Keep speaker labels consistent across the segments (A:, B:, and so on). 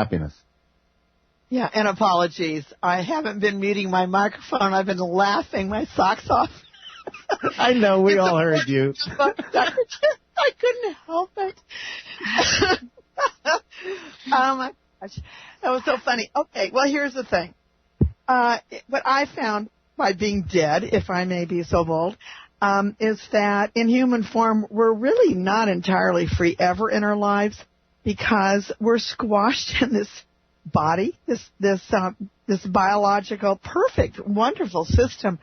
A: happiness.
B: Yeah, and apologies. I haven't been muting my microphone. I've been laughing my socks off.
A: I know, we all heard you.
B: I couldn't help it. Oh, my gosh. That was so funny. Okay, well, here's the thing. What I found by being dead, if I may be so bold, is that in human form, we're really not entirely free ever in our lives because we're squashed in this body, this biological, perfect, wonderful system.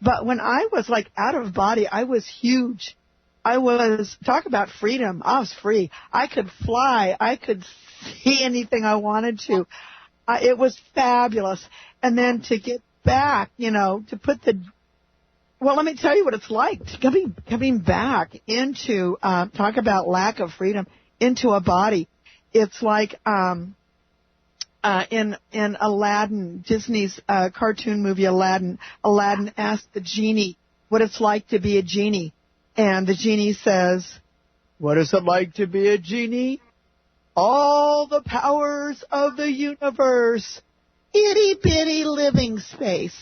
B: But when I was like out of body, I was huge. Talk about freedom. I was free. I could fly. I could see anything I wanted to. It was fabulous. And then to get back, to put well, let me tell you what it's like coming back into, talk about lack of freedom, into a body. It's like, in Aladdin, Disney's cartoon movie Aladdin asked the genie what it's like to be a genie. And the genie says, "What is it like to be a genie? All the powers of the universe. Itty-bitty living space."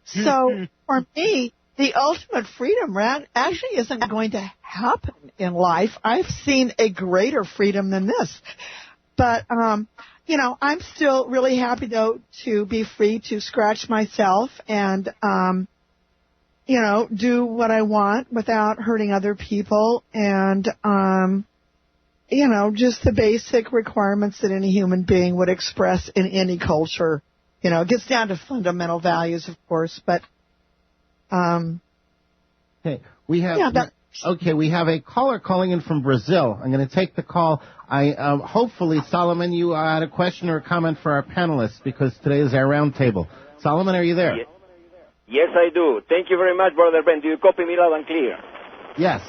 B: So for me, the ultimate freedom actually isn't going to happen in life. I've seen a greater freedom than this. But, I'm still really happy, though, to be free to scratch myself and, do what I want without hurting other people and, just the basic requirements that any human being would express in any culture. It gets down to fundamental values, of course, but,
A: Okay, we have a caller calling in from Brazil. I'm going to take the call. Hopefully, Solomon, you had a question or a comment for our panelists because today is our roundtable. Solomon, are you there?
C: Yes, I do. Thank you very much, Brother Ben. Do you copy me loud and clear?
A: Yes.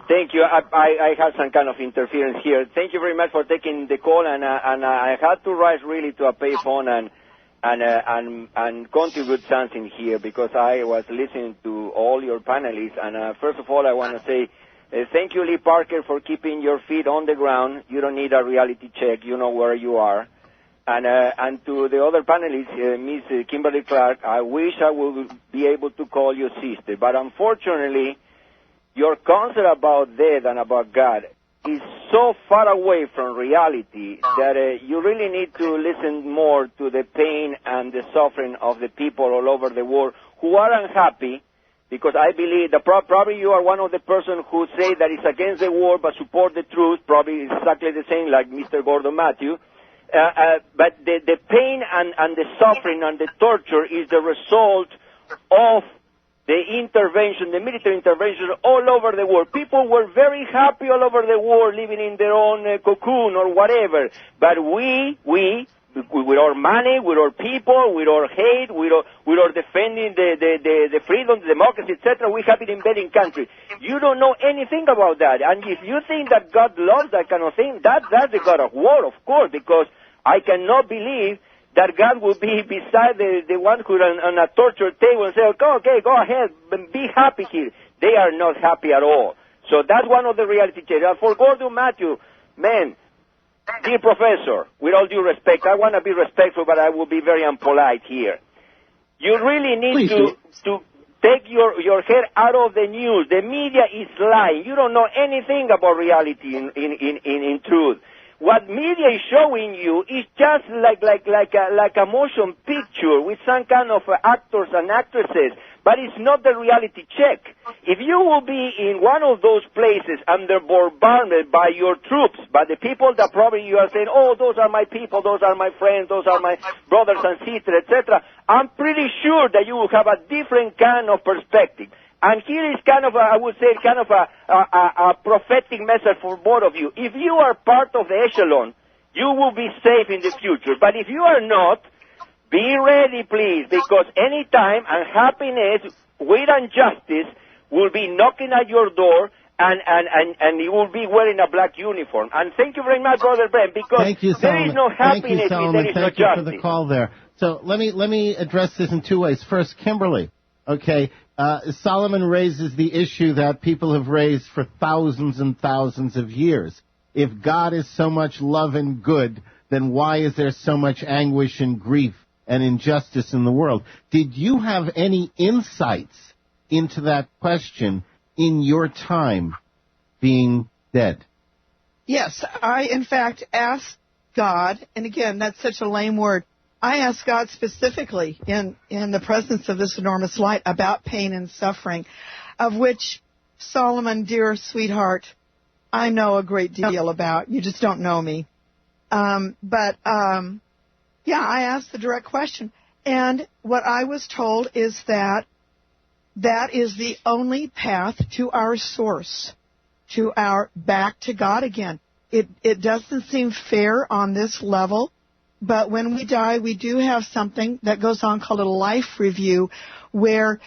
C: Thank you. I have some kind of interference here. Thank you very much for taking the call, and I had to rise really to a payphone and contribute something here because I was listening to all your panelists. And first of all, I want to say thank you, Lee Parker, for keeping your feet on the ground. You don't need a reality check. You know where you are. And to the other panelists, Miss Kimberly Clark, I wish I would be able to call you sister. But unfortunately, your concept about death and about God is so far away from reality that you really need to listen more to the pain and the suffering of the people all over the world who are unhappy, because I believe that probably you are one of the persons who say that it's against the war but support the truth, probably exactly the same like Mr. Gordon Mathews. But the pain and the suffering and the torture is the result of the intervention, the military intervention all over the world. People were very happy all over the world, living in their own cocoon or whatever. But we, with our money, with our people, with our hate, with our defending the freedom, the democracy, etc., we have been invading countries. You don't know anything about that. And if you think that God loves that kind of thing, that's the God of war, of course, because I cannot believe that God will be beside the one who's on a torture table and say, okay, go ahead, be happy here. They are not happy at all. So that's one of the reality checks. For Gordon Mathews, man, dear professor, with all due respect, I want to be respectful, but I will be very impolite here. You really need to take your head out of the news. The media is lying. You don't know anything about reality in truth. What media is showing you is just like a motion picture with some kind of actors and actresses, but it's not the reality check. If you will be in one of those places under bombardment by your troops, by the people that probably you are saying, oh, those are my people, those are my friends, those are my brothers and sisters, etc., I'm pretty sure that you will have a different kind of perspective. And here is kind of a prophetic message for both of you. If you are part of the echelon, you will be safe in the future. But if you are not, be ready, please, because anytime unhappiness with injustice will be knocking at your door, and you will be wearing a black uniform. And thank you very much, Brother Ben, because there is no happiness if there is no justice.
A: Thank you for the call there. So let me address this in two ways. First, Kimberly. Okay, Solomon raises the issue that people have raised for thousands and thousands of years. If God is so much love and good, then why is there so much anguish and grief and injustice in the world? Did you have any insights into that question in your time being dead?
B: Yes, I, in fact, asked God, and again, that's such a lame word. I asked God specifically in the presence of this enormous light about pain and suffering, of which, Solomon, dear sweetheart, I know a great deal about. You just don't know me. Yeah, I asked the direct question. And what I was told is that is the only path to our source, back to God again. It doesn't seem fair on this level, but when we die, we do have something that goes on called a life review where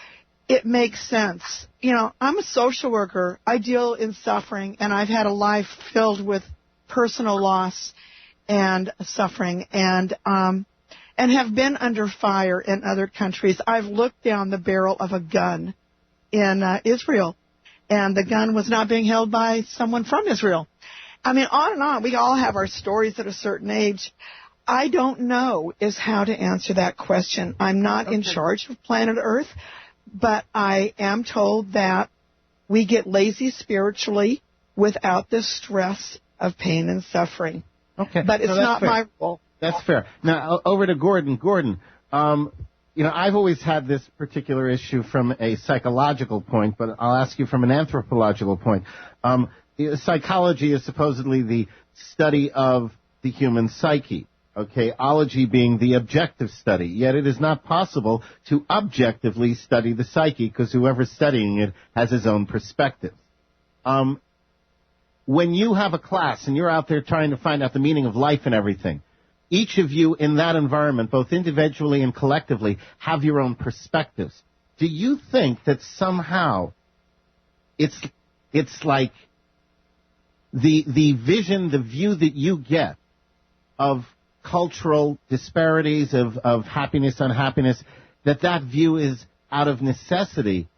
B: it makes sense. You know, I'm a social worker. I deal in suffering, and I've had a life filled with personal loss and suffering, and have been under fire in other countries. I've looked down the barrel of a gun in Israel, and the gun was not being held by someone from Israel. I mean, on and on. We all have our stories at a certain age. I don't know is how to answer that question. I'm not in charge of planet Earth, but I am told that we get lazy spiritually without the stress of pain and suffering.
A: Okay.
B: But it's not my role.
A: That's fair. Now, over to Gordon. Gordon, you know, I've always had this particular issue from a psychological point, but I'll ask you from an anthropological point. Psychology is supposedly the study of the human psyche. Okay, ology being the objective study. Yet it is not possible to objectively study the psyche because whoever's studying it has his own perspective. When you have a class and you're out there trying to find out the meaning of life and everything, each of you in that environment, both individually and collectively, have your own perspectives. Do you think that somehow it's like the vision, the view that you get of cultural disparities, of happiness, unhappiness, that view is out of necessity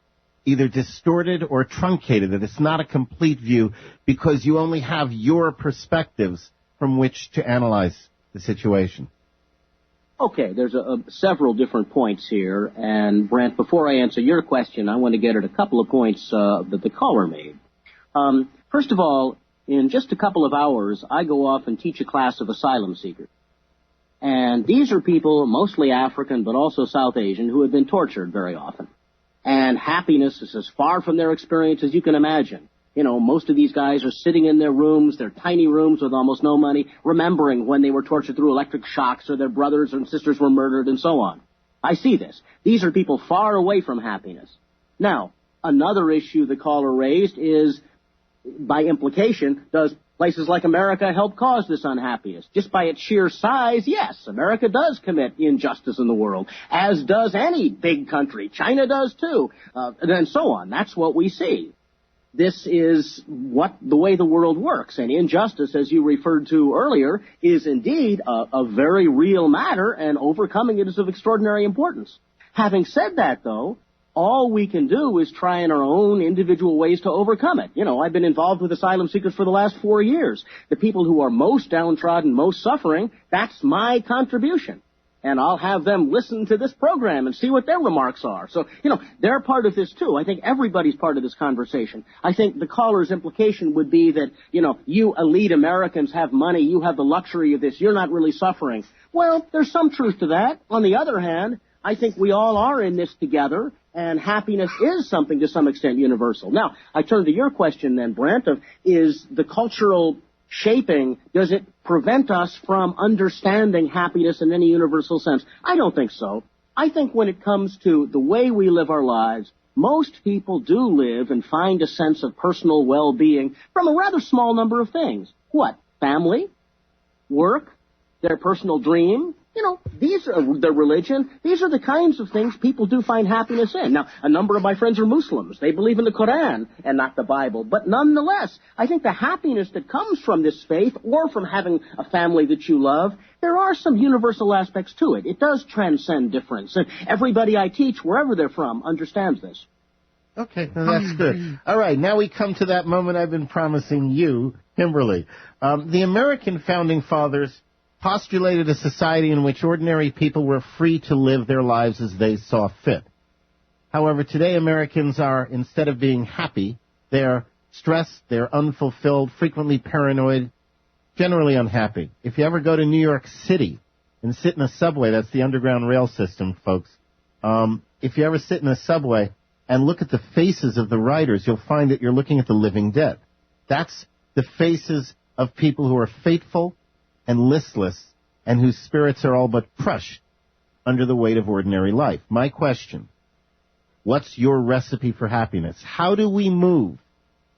A: either distorted or truncated, that it's not a complete view because you only have your perspectives from which to analyze the situation?
D: Okay, there's several different points here, and Brent, before I answer your question, I want to get at a couple of points that the caller made. First of all, in just a couple of hours, I go off and teach a class of asylum seekers. And these are people, mostly African, but also South Asian, who have been tortured very often. And happiness is as far from their experience as you can imagine. You know, most of these guys are sitting in their rooms, their tiny rooms with almost no money, remembering when they were tortured through electric shocks or their brothers and sisters were murdered and so on. I see this. These are people far away from happiness. Now, another issue the caller raised is, by implication, does places like America help cause this unhappiness? Just by its sheer size, yes, America does commit injustice in the world, as does any big country. China does too, and so on. That's what we see. This is the way the world works, and injustice, as you referred to earlier, is indeed a very real matter, and overcoming it is of extraordinary importance. Having said that, though, all we can do is try in our own individual ways to overcome it. You know, I've been involved with asylum seekers for the last 4 years. The people who are most downtrodden, most suffering, that's my contribution. And I'll have them listen to this program and see what their remarks are. So, you know, they're part of this too. I think everybody's part of this conversation. I think the caller's implication would be that, you know, you elite Americans have money, you have the luxury of this, you're not really suffering. Well, there's some truth to that. On the other hand, I think we all are in this together, and happiness is something to some extent universal. Now, I turn to your question then, Brent, of is the cultural shaping, does it prevent us from understanding happiness in any universal sense? I don't think so. I think when it comes to the way we live our lives, most people do live and find a sense of personal well-being from a rather small number of things. What? Family? Work? Their personal dream? You know, these are their religion. These are the kinds of things people do find happiness in. Now, a number of my friends are Muslims. They believe in the Quran and not the Bible. But nonetheless, I think the happiness that comes from this faith or from having a family that you love, there are some universal aspects to it. It does transcend difference. And everybody I teach, wherever they're from, understands this.
A: Okay, well, that's good. All right, now we come to that moment I've been promising you Kimberly. The American founding fathers postulated a society in which ordinary people were free to live their lives as they saw fit. However, today Americans are, instead of being happy, they're stressed, they're unfulfilled, frequently paranoid, generally unhappy. If you ever go to New York City and sit in a subway, that's the underground rail system, folks. If you ever sit in a subway and look at the faces of the riders, you'll find that you're looking at the living dead. That's the faces of people who are fateful and listless and whose spirits are all but crushed under the weight of ordinary life. My question, what's your recipe for happiness? How do we move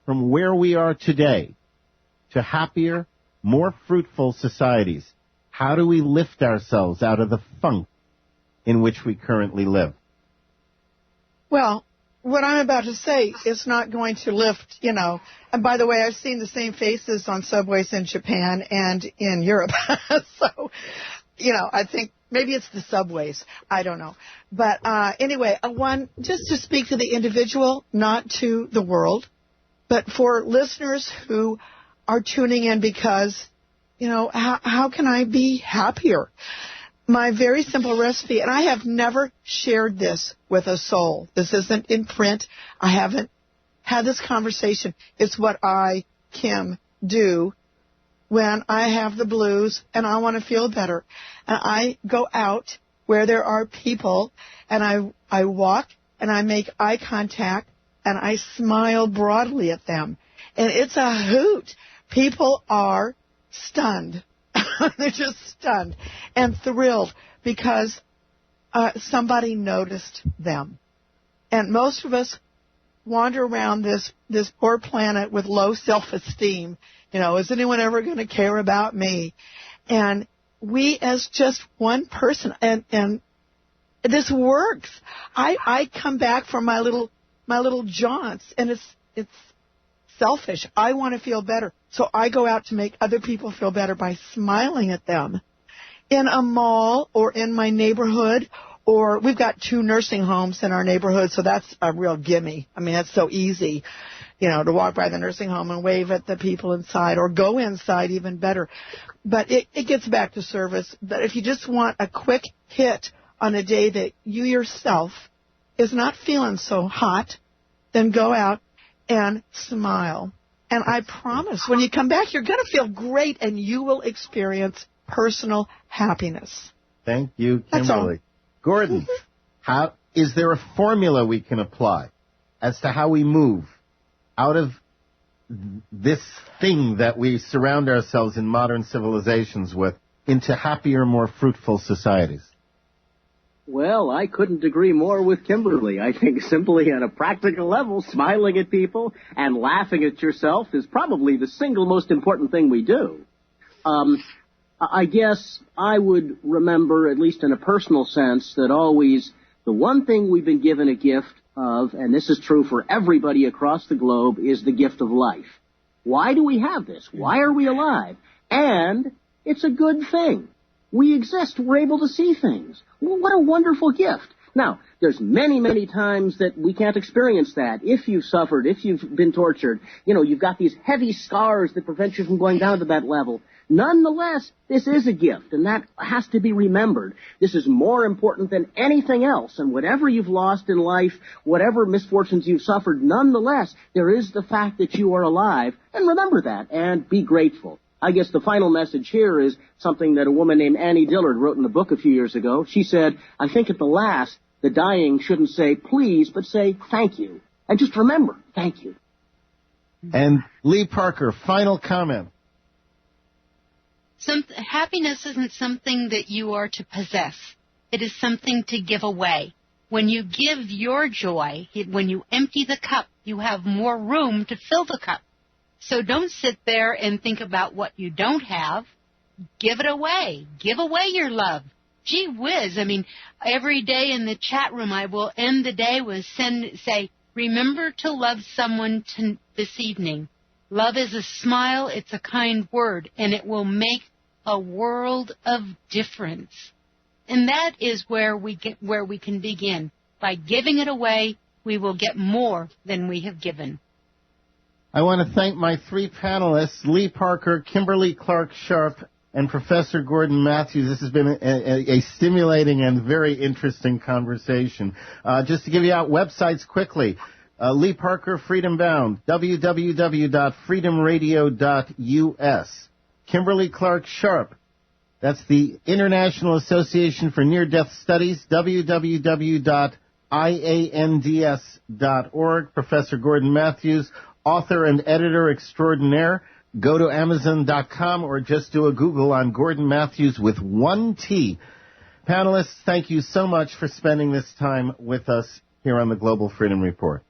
A: from where we are today to happier, more fruitful societies? How do we lift ourselves out of the funk in which we currently live?
B: Well, what I'm about to say is not going to lift, and by the way, I've seen the same faces on subways in Japan and in Europe. So, I think maybe it's the subways. I don't know. But anyway, just to speak to the individual, not to the world, but for listeners who are tuning in because, how can I be happier? My very simple recipe, and I have never shared this with a soul. This isn't in print. I haven't had this conversation. It's what I, Kim, do when I have the blues and I want to feel better. And I go out where there are people, and I walk and I make eye contact and I smile broadly at them. And it's a hoot. People are stunned. They're just stunned and thrilled because somebody noticed them. And most of us wander around this poor planet with low self-esteem. Is anyone ever going to care about me? And we, as just one person, and this works. I come back from my little jaunts, and it's selfish. I want to feel better. So I go out to make other people feel better by smiling at them. In a mall or in my neighborhood, or we've got 2 nursing homes in our neighborhood, so that's a real gimme. I mean, that's so easy, to walk by the nursing home and wave at the people inside, or go inside, even better. But it gets back to service. But if you just want a quick hit on a day that you yourself is not feeling so hot, then go out and smile. And I promise, when you come back, you're going to feel great, and you will experience personal happiness.
A: Thank you, Kimberly. Gordon, is there a formula we can apply as to how we move out of this thing that we surround ourselves in modern civilizations with into happier, more fruitful societies?
D: Well, I couldn't agree more with Kimberly. I think simply at a practical level, smiling at people and laughing at yourself is probably the single most important thing we do. I guess I would remember, at least in a personal sense, that always the one thing we've been given a gift of, and this is true for everybody across the globe, is the gift of life. Why do we have this? Why are we alive? And it's a good thing. We exist. We're able to see things. Well, what a wonderful gift. Now, there's many, many times that we can't experience that. If you've suffered, if you've been tortured, you've got these heavy scars that prevent you from going down to that level. Nonetheless, this is a gift, and that has to be remembered. This is more important than anything else, and whatever you've lost in life, whatever misfortunes you've suffered, nonetheless, there is the fact that you are alive, and remember that, and be grateful. I guess the final message here is something that a woman named Annie Dillard wrote in a book a few years ago. She said, I think at the last, the dying shouldn't say please, but say thank you. And just remember, thank you.
A: And Lee Parker, final comment.
E: Happiness isn't something that you are to possess. It is something to give away. When you give your joy, when you empty the cup, you have more room to fill the cup. So don't sit there and think about what you don't have. Give it away. Give away your love. Gee whiz. I mean, every day in the chat room, I will end the day with say, remember to love someone this evening. Love is a smile. It's a kind word, and it will make a world of difference. And that is where we can begin. By giving it away, we will get more than we have given.
A: I want to thank my three panelists, Lee Parker, Kimberly Clark-Sharp, and Professor Gordon Mathews. This has been a stimulating and very interesting conversation. Just to give you out websites quickly, Lee Parker, Freedom Bound, www.freedomradio.us. Kimberly Clark-Sharp, that's the International Association for Near-Death Studies, www.iands.org. Professor Gordon Mathews, author and editor extraordinaire. Go to Amazon.com or just do a Google on Gordon Mathews with one T. Panelists, thank you so much for spending this time with us here on the Global Freedom Report.